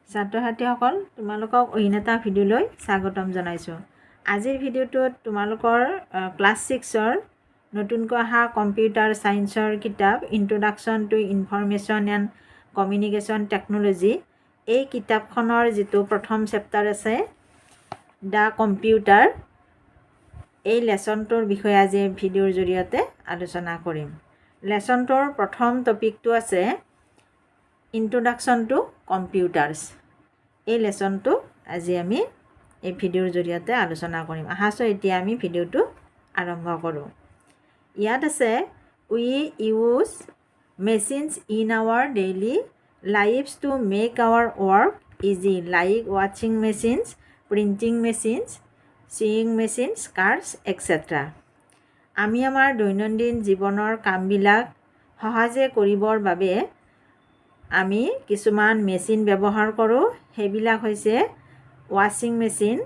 ছাত্ৰ-ছাত্ৰীসকল তোমালোকক অইন এটা ভিডিঅ'লৈ স্বাগতম জনাইছোঁ। আজিৰ ভিডিঅ'টোত তোমালোকৰ ক্লাছ 6ৰ নতুনকৈ অহা কম্পিউটাৰ ছায়েন্সৰ কিতাপ introduction to information and communication technology এই কিতাপখনৰ যিটো প্ৰথম চেপ্টাৰ আছে দ্য কম্পিউটাৰ, এই লেচনটোৰ বিষয়ে আজি ভিডিঅ'ৰ জৰিয়তে আলোচনা কৰিম। লেচনটোৰ প্ৰথম টপিকটো আছে ইন্ট্ৰডাকশ্যন টু কম্পিউটাৰ্ছ। এই লেচনটো আজি আমি এই ভিডিঅ'ৰ জৰিয়তে আলোচনা কৰিম। আহাছোঁ এতিয়া আমি ভিডিঅ'টো আৰম্ভ কৰোঁ। ইয়াত আছে we use machines in our daily lives to make our work easy like ৱাশ্বিং machines, printing machines, sewing machines, cars etcetera. আমি আমাৰ দৈনন্দিন জীৱনৰ কামবিলাক সহজে কৰিবৰ বাবে আমি কিছুমান মেচিন ব্যৱহাৰ কৰোঁ। সেইবিলাক হৈছে ৱাশ্বিং machine,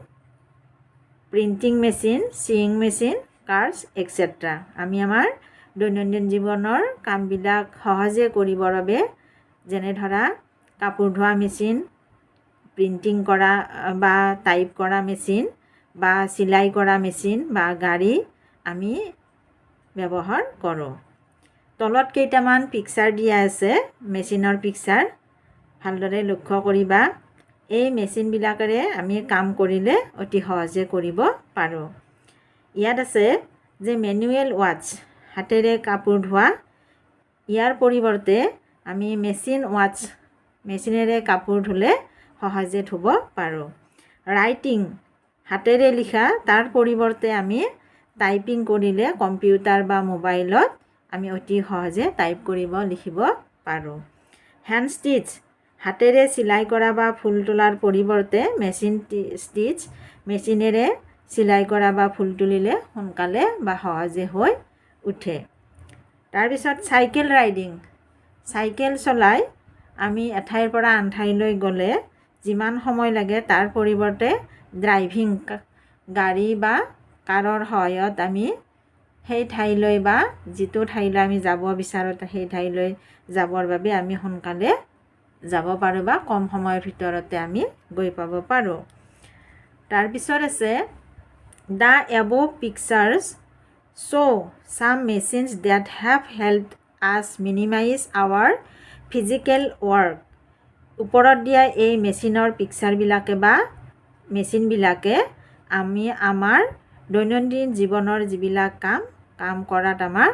printing machine, seeing machine, curse etcetera. আমি আমাৰ দৈনন্দিন জীৱনৰ কামবিলাক সহজে কৰিবৰ বাবে যেনে ধৰা কাপোৰ ধোৱা মেচিন, প্ৰিণ্টিং কৰা বা টাইপ কৰা মেচিন বা চিলাই কৰা মেচিন বা গাড়ী আমি ব্যৱহাৰ কৰোঁ। তলত কেইটামান পিকচাৰ দিয়া আছে, মেচিনৰ পিকচাৰ ভালদৰে লক্ষ্য কৰিবা। এই মেচিনবিলাকেৰে আমি কাম কৰিলে অতি সহজে কৰিব পাৰোঁ। ইয়াত আছে যে মেনুৱেল ৱাছ, হাতেৰে কাপোৰ ধোৱা, ইয়াৰ পৰিৱৰ্তে আমি মেচিন ৱাছ, মেচিনেৰে কাপোৰ ধুলে সহজে ধুব পাৰোঁ। ৰাইটিং, হাতেৰে লিখা, তাৰ পৰিৱৰ্তে আমি টাইপিং কৰিলে কম্পিউটাৰ বা মোবাইলত আমি অতি সহজে টাইপ কৰিব লিখিব পাৰোঁ। হেণ্ড ষ্টিচ, হাতেৰে চিলাই কৰা বা ফুল তোলাৰ পৰিৱৰ্তে মেচিন ষ্টিচ, মেচিনেৰে চিলাই কৰা বা ফুল তুলিলে সোনকালে বা সহজে হৈ উঠে। তাৰপিছত চাইকেল ৰাইডিং, চাইকেল চলাই আমি এঠাইৰ পৰা আন ঠাইলৈ গ'লে যিমান সময় লাগে তাৰ পৰিৱৰ্তে ড্ৰাইভিং, গাড়ী বা কাৰৰ সহায়ত আমি সেই ঠাইলৈ বা যিটো ঠাইলৈ আমি যাব বিচাৰোঁ সেই ঠাইলৈ যাবৰ বাবে আমি সোনকালে যাব পাৰোঁ বা কম সময়ৰ ভিতৰতে আমি গৈ পাব পাৰোঁ। তাৰপিছত আছে the above pictures show' some machines that have helped us minimize our physical work. ওপৰত দিয়া এই মেচিনৰ পিকচাৰবিলাকে বা মেচিনবিলাকে আমি আমাৰ দৈনন্দিন জীৱনৰ যিবিলাক কাম কৰাত আমাৰ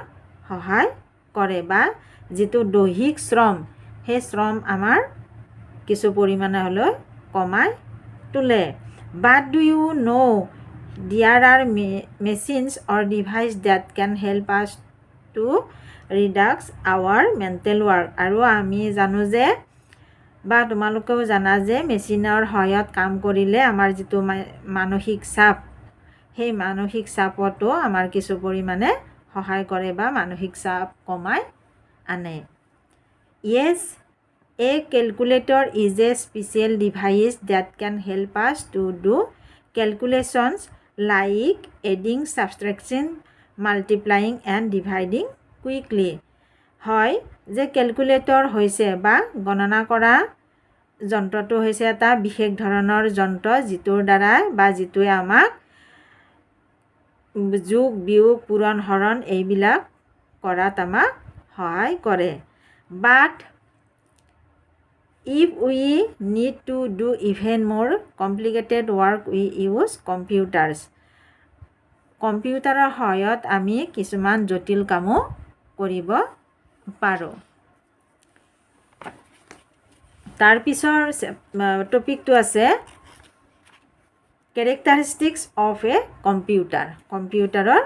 সহায় কৰে বা যিটো দৈহিক শ্ৰম, সেই শ্ৰম আমাৰ কিছু পৰিমাণে হ'লেও কমাই তোলে। But do you know' there are machines or devices that can help us to reduce our mental work. আৰু আমি জানো যে বা তোমালোকেও জানা যে মেচিনৰ সহায়ত কাম কৰিলে আমাৰ যিটো মানসিক চাপ, সেই মানসিক চাপতো আমাৰ কিছু পৰিমাণে সহায় কৰে বা মানসিক চাপ কমাই আনে। Yes, a calculator is a special device that can help us to do calculations like adding, subtraction, multiplying and dividing quickly. হয় যে কেলকুলেটৰ হৈছে বা গণনা কৰা যন্ত্ৰটো হৈছে এটা বিশেষ ধৰণৰ যন্ত্ৰ যিটোৰ দ্বাৰা বা যিটোৱে আমাক যোগ, বিয়োগ, পূৰণ, হৰণ এইবিলাক কৰাত আমাক সহায় কৰে। But if we need to do even more complicated work we use computers. কম্পিউটাৰৰ সহায়ত আমি কিছুমান জটিল কামো কৰিব পাৰোঁ। তাৰপিছৰ টপিকটো আছে কেৰেক্টাৰিষ্টিক্স অফ এ কম্পিউটাৰ, কম্পিউটাৰৰ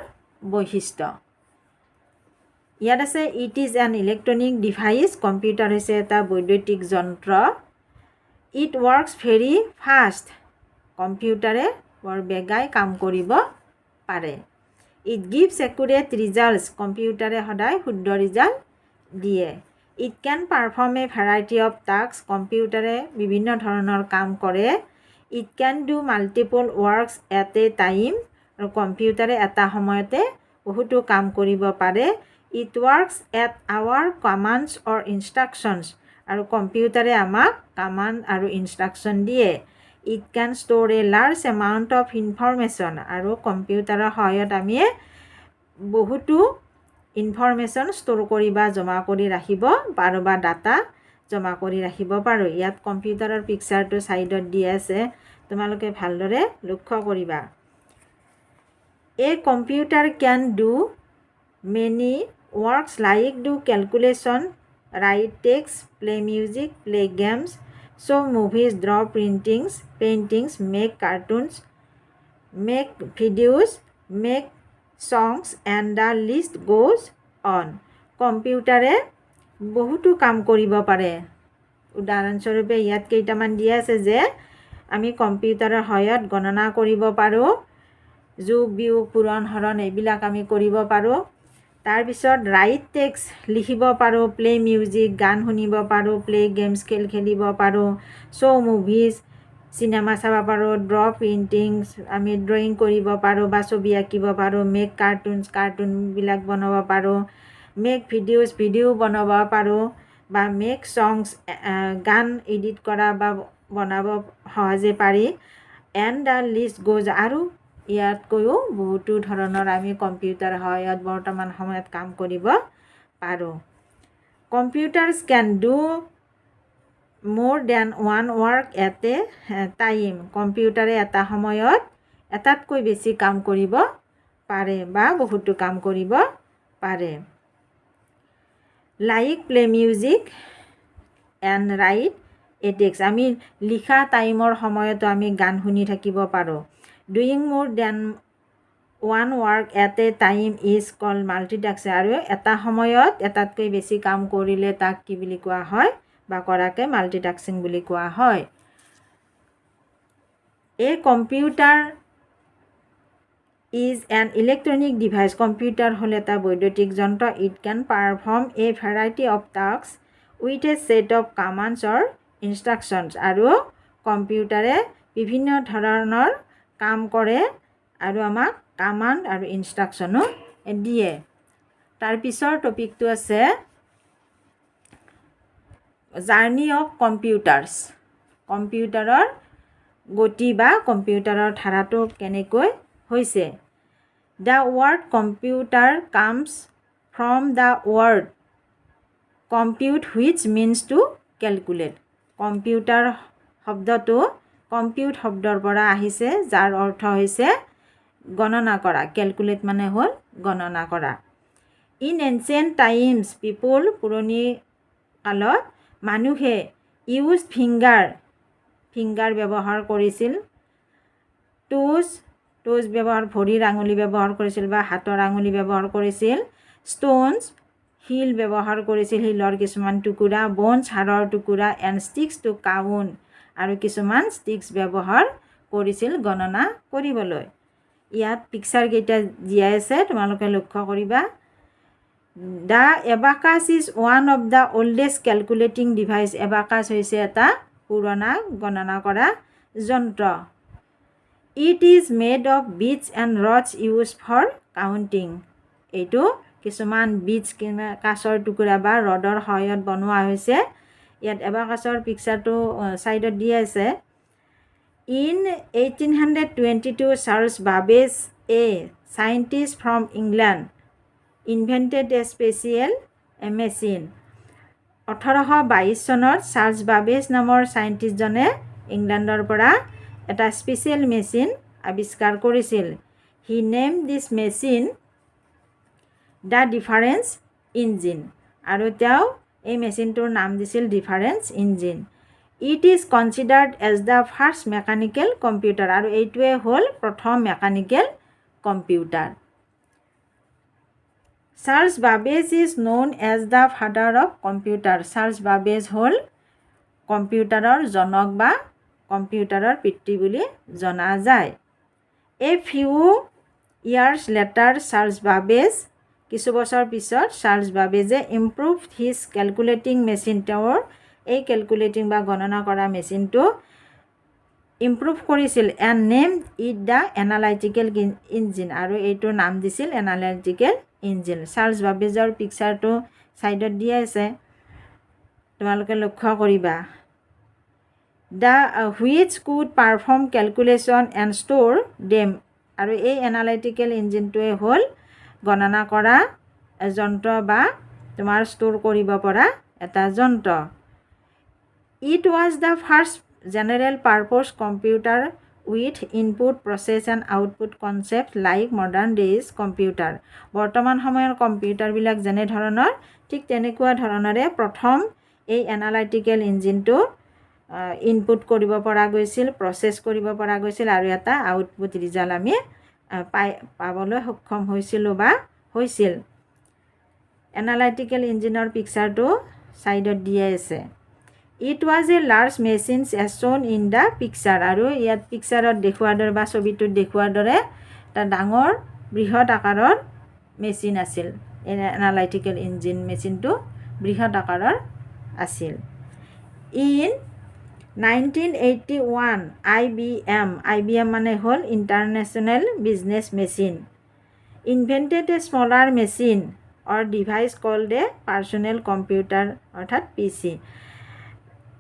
বৈশিষ্ট্য। ইয়াত আছে it is an electronic device, computer হৈছে এটা বৈদ্যুতিক যন্ত্ৰ। ইট ৱৰ্কছ ভেৰি ফাষ্ট, কম্পিউটাৰে বৰ বেগাই কাম কৰিব পাৰে। ইট গিভছ একুৰেট ৰিজাল্টছ, কম্পিউটাৰে সদায় শুদ্ধ ৰিজাল্ট দিয়ে। It can perform a variety of task, কম্পিউটাৰে বিভিন্ন ধৰণৰ কাম কৰে। It can do multiple works at a time, আৰু কম্পিউটাৰে এটা সময়তে বহুতো কাম কৰিব পাৰে। It works at our commands or instructions, আৰু কম্পিউটাৰে আমাক কমাণ্ড আৰু ইনষ্ট্ৰাকশ্যন দিয়ে। It can store a large amount of information, আৰু কম্পিউটাৰৰ সহায়ত আমি বহুতো ইনফৰমেশ্যন ষ্ট'ৰ কৰি বা জমা কৰি ৰাখিব পাৰোঁ বা ডাটা জমা কৰি ৰাখিব পাৰোঁ। ইয়াত কম্পিউটাৰৰ পিকচাৰটো ছাইডত দি আছে, তোমালোকে ভালদৰে লক্ষ্য কৰিবা। A computer can do many works like do calculation, write text, play music, play games, show movies, draw paintings, make cartoons, make videos, make songs, and the list goes on. কম্পিউটাৰে বহুতো কাম কৰিব পাৰে। উদাহৰণস্বৰূপে ইয়াত কেইটামান দিয়া আছে যে আমি কম্পিউটাৰৰ সহায়ত গণনা কৰিব পাৰোঁ, যোগ বিয়োগ পূৰণ হৰণ এইবিলাক আমি কৰিব পাৰোঁ। তাৰপিছত ৰাইট টেক্সট লিখিব পাৰোঁ, প্লে মিউজিক গান শুনিব পাৰোঁ, প্লে গেমছ খেল খেলিব পাৰোঁ, শ্ব' মুভিজ চিনেমা চাব পাৰোঁ, ড্ৰ পেইণ্টিংছ আমি ড্ৰয়িং কৰিব পাৰোঁ বা ছবি আঁকিব পাৰোঁ, মেক কাৰ্টুনবিলাক বনাব পাৰোঁ, মেক ভিডিঅ' বনাব পাৰোঁ, বা মেক ছংছ গান এডিট কৰা বা বনাব সহজে পাৰি। এণ্ড দ্য লিষ্ট গ'জ, আৰু ইয়াতকৈও বহুতো ধৰণৰ আমি কম্পিউটাৰ সহায়ত বৰ্তমান সময়ত কাম কৰিব পাৰোঁ। Computers can do more than one work at a time. কম্পিউটাৰে এটা সময়ত এটাতকৈ বেছি কাম কৰিব পাৰে বা বহুতো কাম কৰিব পাৰে। Like play music and right A text, আমি লিখা টাইমৰ সময়তো আমি গান শুনি থাকিব পাৰোঁ। Doing more than one work at a time is called multitasking, আৰু এটা সময়ত এটাতকৈ বেছি কাম কৰিলে তাক কি বুলি কোৱা হয় বা কৰাকে মাল্টিটাস্কিং বুলি কোৱা হয়। A computer is an electronic device, computer হ'ল এটা বৈদ্যুতিক যন্ত্ৰ। It can perform a variety of task with a set of commands or instructions, আৰু কম্পিউটাৰে বিভিন্ন ধৰণৰ কাম কৰে আৰু আমাক কামাণ্ড আৰু ইনষ্ট্ৰাকশ্যনো দিয়ে। তাৰপিছৰ টপিকটো আছে জাৰ্নি অফ কম্পিউটাৰ্ছ, কম্পিউটাৰৰ গতি বা কম্পিউটাৰৰ ধাৰাটো কেনেকৈ হৈছে। The word computer comes from the word compute which means to calculate. Computer শব্দটো কম্পিউট শব্দৰ পৰা আহিছে, যাৰ অৰ্থ হৈছে গণনা কৰা। কেলকুলেট মানে হ'ল গণনা কৰা। ইন এনচিয়েণ্ট টাইমছ পিপুল, পুৰণি কালত মানুহে ইউজ ফিংগাৰ ব্যৱহাৰ কৰিছিল, টোজ ব্যৱহাৰ ভৰিৰ আঙুলি ব্যৱহাৰ কৰিছিল বা হাতৰ আঙুলি ব্যৱহাৰ কৰিছিল, ষ্ট'নছ শিল ব্যৱহাৰ কৰিছিল, শিলৰ কিছুমান টুকুৰা, বনছ হাড়ৰ টুকুৰা, এণ্ড ষ্টিক্স টু কাউণ্ট, আৰু কিছুমান ষ্টিক্স ব্যৱহাৰ কৰিছিল গণনা কৰিবলৈ। ইয়াত পিকচাৰকেইটা দিয়াই আছে, তোমালোকে লক্ষ্য কৰিবা। The abacus is one of the oldest calculating device. Abacus হৈছে এটা পুৰণা গণনা কৰা যন্ত্ৰ। It is made of beads and rods use for counting. এইটো কিছুমান বিটছ কাঁচৰ টুকুৰা বা ৰডৰ সহায়ত বনোৱা হৈছে। ইয়াত এবাকাছৰ পিকচাৰটো ছাইডত দিয়া আছে। In 1822 Charles Babbage a scientist from England invented a special machine. 1822 চনত চাৰ্লছ বাবেজ নামৰ চাইণ্টিষ্টজনে ইংলেণ্ডৰ পৰা এটা স্পেচিয়েল মেচিন আৱিষ্কাৰ কৰিছিল। He name this machine the difference engine, আৰু তেওঁ এই মেচিনটোৰ নাম দিছিল difference engine. It is considered as the first mechanical computer, আৰু এইটোৱে হ'ল প্ৰথম mechanical computer. Charles Babbage is known as the father of computer. Charles Babbage হ'ল কম্পিউটাৰৰ জনক বা কম্পিউটাৰৰ পিতৃ বুলি জনা যায়। A few years later Charles Babbage, কিছু বছৰ পিছত চাৰ্লছ বাবেজে ইম্প্ৰুভ হিজ কেলকুলেটিং মেচিন, তেওঁৰ এই কেলকুলেটিং বা গণনা কৰা মেচিনটো ইম্প্ৰুভ কৰিছিল। And name it the analytical engine, আৰু এইটোৰ নাম দিছিল এনালাইটিকেল ইঞ্জিন। চাৰ্লছ বাবেজৰ পিকচাৰটো ছাইডত দিয়া আছে। তোমালোকে লক্ষ্য কৰিবা the which could perform calculation and store them আৰু এই এনালাইটিকেল ইঞ্জিনটোৱে হ'ল গণনা কৰা যন্ত্ৰ বা তোমাৰ ষ্ট'ৰ কৰিব পৰা এটা যন্ত্ৰ it was the first general purpose computer with input process and output concept like modern days computer বৰ্তমান সময়ৰ কম্পিউটাৰবিলাক যেনেধৰণৰ ঠিক তেনেকুৱা ধৰণৰে প্ৰথম এই এনালাইটিকেল ইঞ্জিনটো ইনপুট কৰিব পৰা গৈছিল প্ৰচেছ কৰিব পৰা গৈছিল আৰু এটা আউটপুট ৰিজাল্ট আমি পাবলৈ সক্ষম হৈছিলোঁ বা হৈছিল এনালাইটিকেল ইঞ্জিনৰ পিকচাৰটো ছাইডত দিয়া আছে it was a large machines as shown in the picture আৰু ইয়াত পিকচাৰত দেখুওৱাৰ দৰে বা ছবিটোত দেখুওৱাৰ দৰে এটা ডাঙৰ বৃহৎ আকাৰৰ মেচিন আছিল এনালাইটিকেল ইঞ্জিন মেচিনটো বৃহৎ আকাৰৰ আছিল ইন 1981 IBM মানে হ'ল international business machine invented a smaller machine or device called a personal computer অৰ্থাৎ PC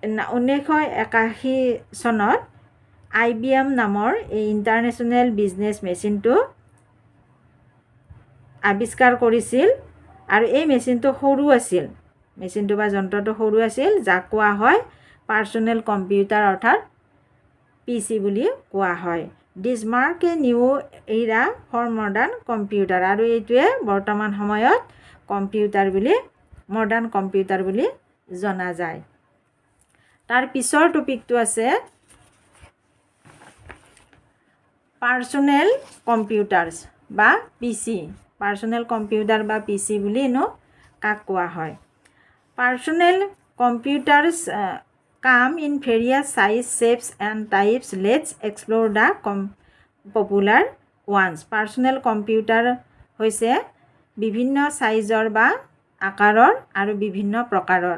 1981 চনত IBM নামৰ এই ইণ্টাৰনেশ্যনেল বিজনেছ মেচিনটো আৱিষ্কাৰ কৰিছিল আৰু এই মেচিনটো সৰু আছিল মেচিনটো বা যন্ত্ৰটো সৰু আছিল যাক কোৱা হয় পাৰ্চনেল কম্পিউটাৰ অৰ্থাৎ PC বুলি কোৱা হয় দিছ মাৰ্ক এ নিউ এৰা ফৰ মডাৰ্ণ কম্পিউটাৰ আৰু এইটোৱে বৰ্তমান সময়ত কম্পিউটাৰ বুলি মডাৰ্ণ কম্পিউটাৰ বুলি জনা যায় তাৰ পিছৰ টপিকটো আছে পাৰ্চনেল কম্পিউটাৰ্ছ বা PC পাৰ্চনেল কম্পিউটাৰ বা PC বুলি কাক কোৱা হয় personal computers come in various size shapes and types let's explore the popular ones personal computer হৈছে বিভিন্ন সাইজৰ বা আকাৰৰ আৰু বিভিন্ন প্ৰকাৰৰ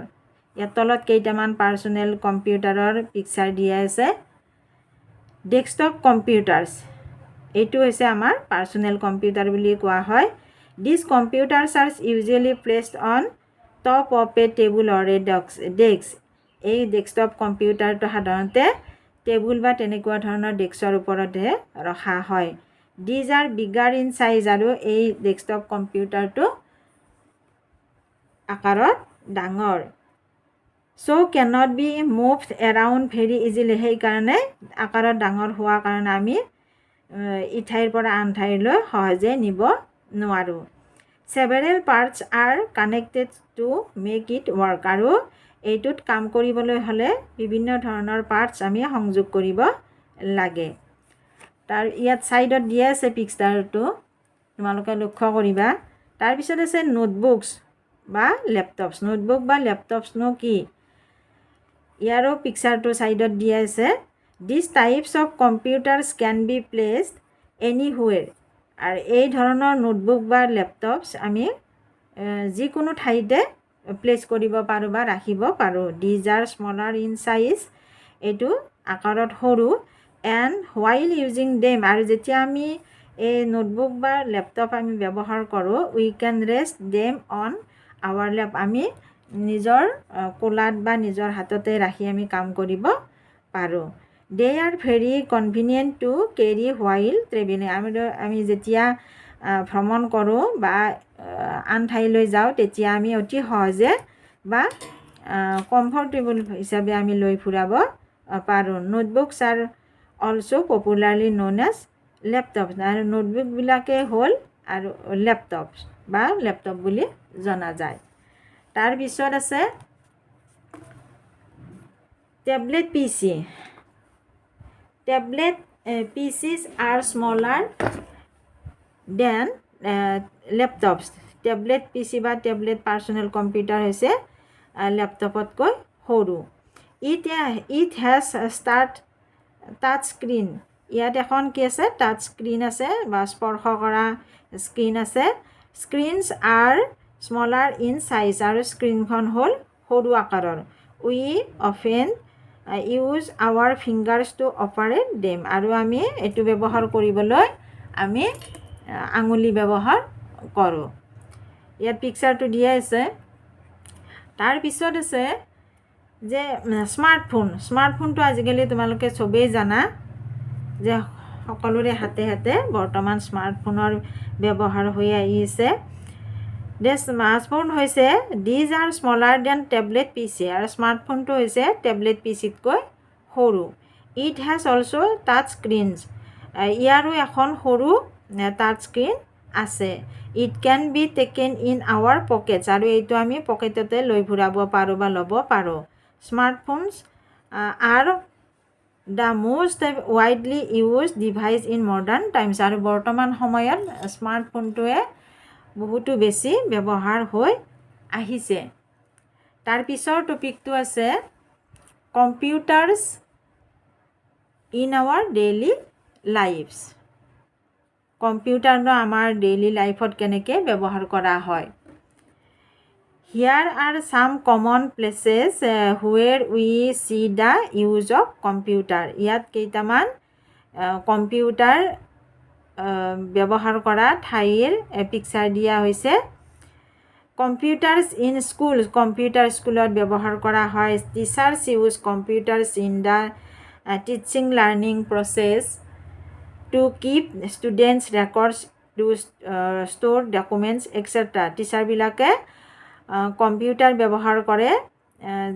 ইয়াত তলত কেইটামান পাৰ্চনেল কম্পিউটাৰৰ পিকচাৰ দিয়া আছে ডেস্কটপ কম্পিউটাৰ্ছ এইটো হৈছে আমাৰ পাৰ্চনেল কম্পিউটাৰ বুলি কোৱা হয় these computers are usually placed on top of a table or a desk এই ডেস্কটপ কম্পিউটাৰটো সাধাৰণতে টেবুল বা তেনেকুৱা ধৰণৰ ডেস্কৰ ওপৰতে ৰখা হয় these are bigger in size আৰু এই ডেস্কটপ কম্পিউটাৰটো আকাৰত ডাঙৰ so cannot be moved around very easily সেইকাৰণে আকাৰত ডাঙৰ হোৱা কাৰণে আমি ইঠাইৰ পৰা আন ঠাইলৈ সহজে নিব নোৱাৰোঁ several parts are connected to make it work আৰু এইটোত কাম কৰিবলৈ হ'লে বিভিন্ন ধৰণৰ পাৰ্টছ আমি সংযোগ কৰিব লাগে তাৰ ইয়াত সাইডত দিয়া আছে পিকচাৰটো তোমালোকে লক্ষ্য কৰিবা তাৰ পিছত আছে নোটবুকছ বা ল্যাপটপছ নোটবুক বা ল্যাপটপছ কি ইয়াৰো পিকচাৰটো সাইডত দিয়া আছে this types of computers can be placed anywhere আৰু এই ধৰণৰ নোটবুক বা ল্যাপটপছ আমি যিকোনো ঠাইতে প্লেস কৰিব পাৰোঁ বা ৰাখিব পাৰোঁ these are smaller in size এইটো আকাৰত সৰু এণ্ড হোৱাইল ইউজিং দেম আৰু যেতিয়া আমি এই নোটবুক বা ল্যাপটপ আমি ব্যৱহাৰ কৰোঁ we can rest them on our lap আমি নিজৰ কোলাত বা নিজৰ হাততে ৰাখি আমি কাম কৰিব পাৰোঁ they are very convenient to carry while travelling আমি যেতিয়া ভ্ৰমণ কৰোঁ বা আন ঠাইলৈ যাওঁ তেতিয়া আমি অতি সহজে বা কমফৰ্টেবল হিচাপে আমি লৈ ফুৰাব পাৰোঁ notebooks are also popularly known as laptops আৰু নোটবুকবিলাকে হ'ল আৰু ল্যাপটপছ বা ল্যাপটপ বুলি জনা যায় তাৰ পিছত আছে tablet PC tablet PCs are smaller than laptops tablet PC বা tablet personal computer হৈছে ল্যাপটপতকৈ সৰু it has touch screen ইয়াত এখন কি আছে টাচ স্ক্ৰীন আছে বা স্পৰ্শ কৰা স্ক্ৰীন আছে screens are smaller in size আৰু স্ক্ৰীনখন হ'ল সৰু আকাৰৰ we often use our fingers to operate them আৰু আমি এটো ব্যৱহাৰ কৰিবলৈ আমি আঙুলি ব্যৱহাৰ কৰোঁ ইয়াত পিকচাৰটো দিয়া আছে তাৰ পিছত আছে যে স্মাৰ্টফোনটো আজিকালি তোমালোকে চবেই জানা যে সকলোৰে হাতে হাতে বৰ্তমান স্মাৰ্টফোনৰ ব্যৱহাৰ হৈ আহিছে। স্মাৰ্টফোন হৈছে these are smaller than tablet PC, আৰু স্মাৰ্টফোনটো হৈছে টেবলেট PCতকৈ সৰু। It has also' touch screens, ইয়াৰো এখন সৰু টাচ স্ক্ৰীন আছে। It can be taken in our pockets, আৰু এইটো আমি পকেটতে লৈ ঘূৰাব পাৰোঁ বা ল'ব পাৰোঁ। Smartphones are the most widely use device in modern times, আৰু বৰ্তমান সময়ত স্মাৰ্টফোনটোৱে বহুতো বেছি ব্যৱহাৰ হৈ আহিছে। তাৰ পিছৰ টপিকটো আছে computers in our daily lifes. কম্পিউটাৰটো আমাৰ ডেইলি লাইফত কেনেকৈ ব্যৱহাৰ কৰা হয়। Here are some common places where we see the use of computer. ইয়াত কেইটামান কম্পিউটাৰ ব্যৱহাৰ কৰা ঠাইৰ পিকচাৰ দিয়া হৈছে। কম্পিউটাৰছ ইন স্কুল, কম্পিউটাৰ স্কুলত ব্যৱহাৰ কৰা হয়। Teachers use computers in the teaching learning process to keep students records to store documents etcetera. টিচাৰবিলাকে কম্পিউটাৰ ব্যৱহাৰ কৰে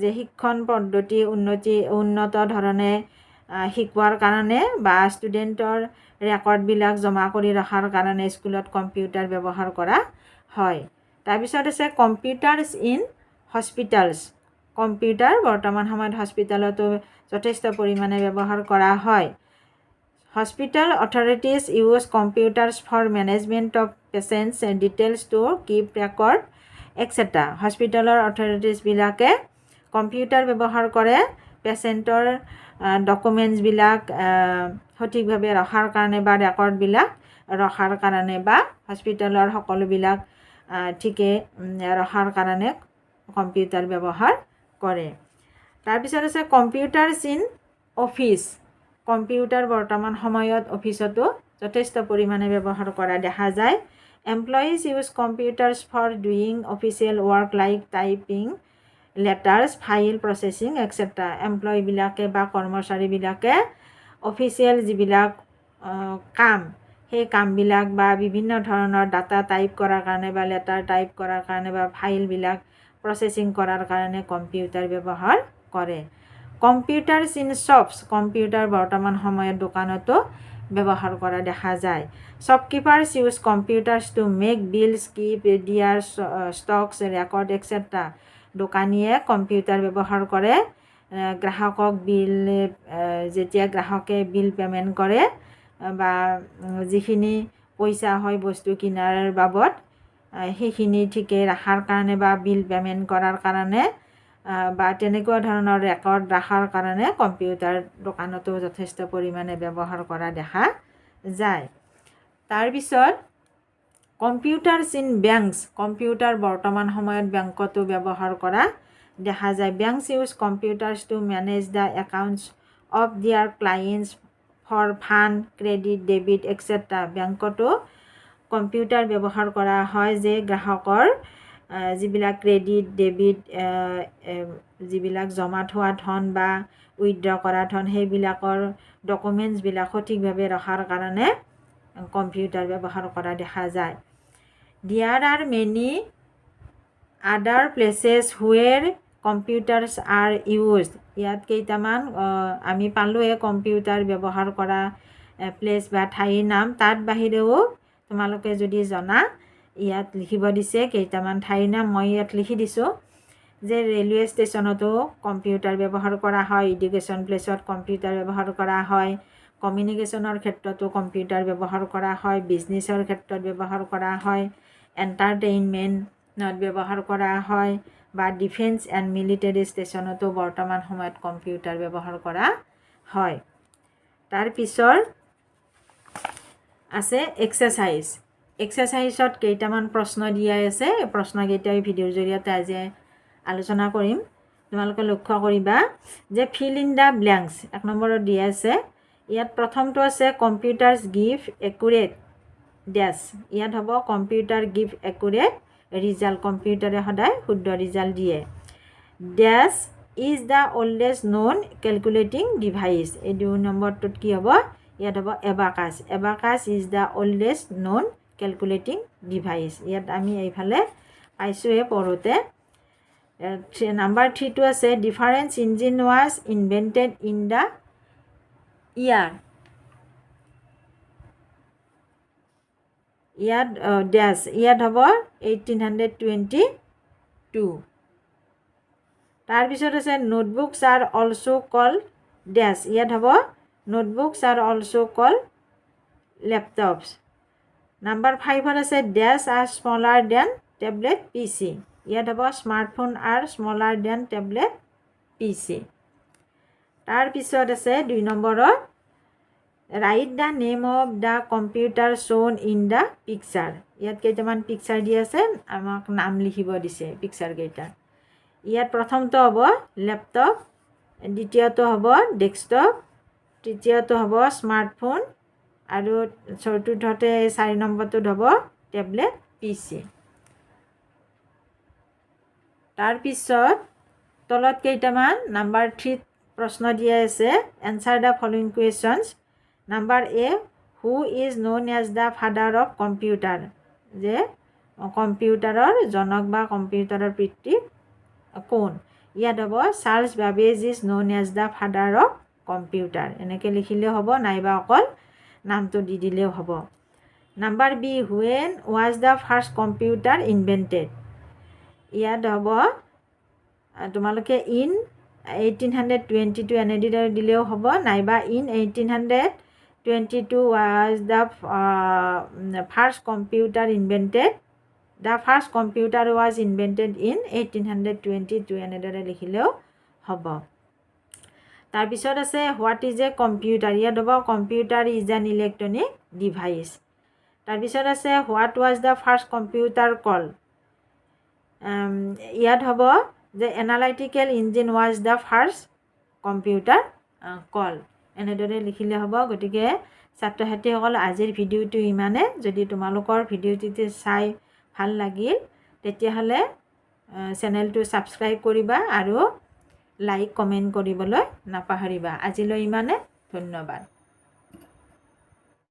যে শিক্ষণ পদ্ধতি উন্নত ধৰণে শিকোৱাৰ কাৰণে বা ষ্টুডেণ্টৰ ৰেকৰ্ডবিলাক জমা কৰি ৰখাৰ কাৰণে স্কুলত কম্পিউটাৰ ব্যৱহাৰ কৰা হয়। তাৰপিছত আছে কম্পিউটাৰছ ইন হস্পিটেলছ। কম্পিউটাৰ বৰ্তমান সময়ত হস্পিটেলতো যথেষ্ট পৰিমাণে ব্যৱহাৰ কৰা হয়। Hospital authorities use computers for management of patients details to keep record etcetera. হস্পিটেলৰ অথৰিটিজবিলাকে কম্পিউটাৰ ব্যৱহাৰ কৰে পেচেণ্টৰ ডকুমেণ্টছবিলাক সঠিকভাৱে ৰখাৰ কাৰণে বা ৰেকৰ্ডবিলাক ৰখাৰ কাৰণে বা হস্পিটেলৰ সকলোবিলাক ঠিকে ৰখাৰ কাৰণে কম্পিউটাৰ ব্যৱহাৰ কৰে। তাৰপিছত আছে কম্পিউটাৰছ ইন অফিচ। কম্পিউটাৰ বৰ্তমান সময়ত অফিচতো যথেষ্ট পৰিমাণে ব্যৱহাৰ কৰা দেখা যায়। Employees use computers for doing official work like typing letters, file processing etcetera. এমপ্লয়ীবিলাকে বা কৰ্মচাৰীবিলাকে অফিচিয়েল যিবিলাক কাম, সেই কামবিলাক বা বিভিন্ন ধৰণৰ ডাটা টাইপ কৰাৰ কাৰণে বা লেটাৰ টাইপ কৰাৰ কাৰণে বা ফাইলবিলাক প্ৰচেছিং কৰাৰ কাৰণে কম্পিউটাৰ ব্যৱহাৰ কৰে। Computers in শ্বপছ। কম্পিউটাৰ বৰ্তমান সময়ত দোকানতো ব্যৱহাৰ কৰা দেখা যায়। Shopkeepers use computers to make bills, keep their stocks record etcetera. দোকানীয়ে কম্পিউটাৰ ব্যৱহাৰ কৰে গ্ৰাহকক যেতিয়া গ্ৰাহকে বিল পে'মেণ্ট কৰে বা যিখিনি পইচা হয় বস্তু কিনাৰ বাবদ সেইখিনি ঠিকে ৰখাৰ কাৰণে বা বিল পে'মেণ্ট কৰাৰ কাৰণে বা তেনেকুৱা ধৰণৰ ৰেকৰ্ড ৰখাৰ কাৰণে কম্পিউটাৰ দোকানতো যথেষ্ট পৰিমাণে ব্যৱহাৰ কৰা দেখা যায়। তাৰপিছত কম্পিউটাৰছ ইন বেংকছ। কম্পিউটাৰ বৰ্তমান সময়ত বেংকতো ব্যৱহাৰ কৰা দেখা যায়। Banks use computers to manage the accounts of their clients for fund, credit, debit etcetera. বেংকতো কম্পিউটাৰ ব্যৱহাৰ কৰা হয় যে গ্ৰাহকৰ যিবিলাক ক্ৰেডিট, ডেবিট যিবিলাক জমা থোৱা ধন বা উইথড্ৰ কৰা ধন সেইবিলাকৰ ডকুমেণ্টছবিলাক সঠিকভাৱে ৰখাৰ কাৰণে কম্পিউটাৰ ব্যৱহাৰ কৰা দেখা যায়। দিয়াৰ আৰ মেনি আদাৰ places where computers R used. ইয়াত কেইটামান আমি পালোঁৱে কম্পিউটাৰ ব্যৱহাৰ কৰা প্লেচ বা ঠাইৰ নাম। তাত বাহিৰেও তোমালোকে যদি জনা ইয়াত লিখিব দিছে কেইটামান ঠাইৰ নাম, মই ইয়াত লিখি দিছোঁ যে ৰেলৱে ষ্টেচনতো কম্পিউটাৰ ব্যৱহাৰ কৰা হয়, এডুকেশ্যন প্লেচত কম্পিউটাৰ ব্যৱহাৰ কৰা হয়, কমিউনিকেশ্যনৰ ক্ষেত্ৰতো কম্পিউটাৰ ব্যৱহাৰ কৰা হয়, বিজনেছৰ ক্ষেত্ৰত ব্যৱহাৰ কৰা হয়, এণ্টাৰটেইনমেণ্টত ব্যৱহাৰ কৰা হয় বা ডিফেন্স এণ্ড মিলিটাৰী ষ্টেচনতো বৰ্তমান সময়ত কম্পিউটাৰ ব্যৱহাৰ কৰা হয়। তাৰপিছৰ আছে এক্সাৰচাইজ। এক্সাৰচাইজত কেইটামান প্ৰশ্ন দিয়া আছে। এই প্ৰশ্নকেইটা এই ভিডিঅ'ৰ জৰিয়তে আজি আলোচনা কৰিম। তোমালোকে লক্ষ্য কৰিবা যে ফিল ইন দ্য ব্লেংকছ 1 নম্বৰত দিয়া আছে। ইয়াত প্ৰথমটো আছে কম্পিউটাৰছ গিভ একুৰেট ডেছ। ইয়াত হ'ব কম্পিউটাৰ গিভ একুৰেট ৰিজাল্ট। কম্পিউটাৰে সদায় শুদ্ধ ৰিজাল্ট দিয়ে। This is the oldest known calculating device. এই 2 নম্বৰটোত কি হ'ব? ইয়াত হ'ব abacus. Abacus is the oldest known calculating device. ইয়াত আমি এইফালে পাইছোঁহে পঢ়োঁতে। নাম্বাৰ 3টো আছে difference engine was invented in the year. ইয়াত ডেছ, ইয়াত হ'ব 1822। তাৰপিছত আছে নোটবুকছ আৰ অলছ' কল ডেছ। ইয়াত হ'ব notebooks are also' call laptops. Number 5ত আছে this are smaller than tablet PC। ইয়াত হ'ব smartphone are smaller than tablet PC। তাৰপিছত আছে 2 নম্বৰত write the name of the computer shown in the picture. ইয়াত কেইটামান পিকচাৰ দি আছে, আমাক নাম লিখিব দিছে পিকচাৰ কেইটা। ইয়াত প্ৰথমটো হ'ব লেপটপ, দ্বিতীয়টো হ'ব ডেস্কটপ, তৃতীয়টো হ'ব স্মাৰ্টফোন আৰু চতুৰ্থতে 4 নম্বৰটোত হ'ব টেবলেট PC। তাৰপিছত তলত কেইটামান নাম্বাৰ 3 প্ৰশ্ন দিয়া আছে। Answer the following questions. Number A, who is known as the father of computer. যে কম্পিউটাৰৰ জনক বা কম্পিউটাৰৰ পিতৃ কোন? ইয়াত হ'ব Charles Babbage is known as the father of computer. এনেকৈ লিখিলেও হ'ব, নাইবা অকল নামটো দি দিলেও হ'ব। Number B, when was the first computer invented. ইয়াত হ'ব তোমালোকে ইন 1822 এনেদি দিলেও হ'ব, নাইবা in 1822 was the first computer invented. The first computer was invented in 1822 এনেদৰে লিখিলেও হ'ব। তাৰপিছত আছে হোৱাট ইজ এ কম্পিউটাৰ। ইয়াত হ'ব computer is an electronic device. তাৰপিছত আছে what was the first computer call. ইয়াত হ'ব যে analytical engine was the first computer call. এনেদৰে লিখিলে হ'ব। গতিকে ছাত্ৰ ছাত্ৰীসকল আজিৰ ভিডিঅ'টো ইমানে। যদি তোমালোকৰ ভিডিঅ'টো চাই ভাল লাগিল তেতিয়াহ'লে চেনেলটো ছাবস্ক্ৰাইব কৰিবা আৰু লাইক কমেণ্ট কৰিবলৈ নাপাহৰিবা। আজিলৈ ইমানে, ধন্যবাদ।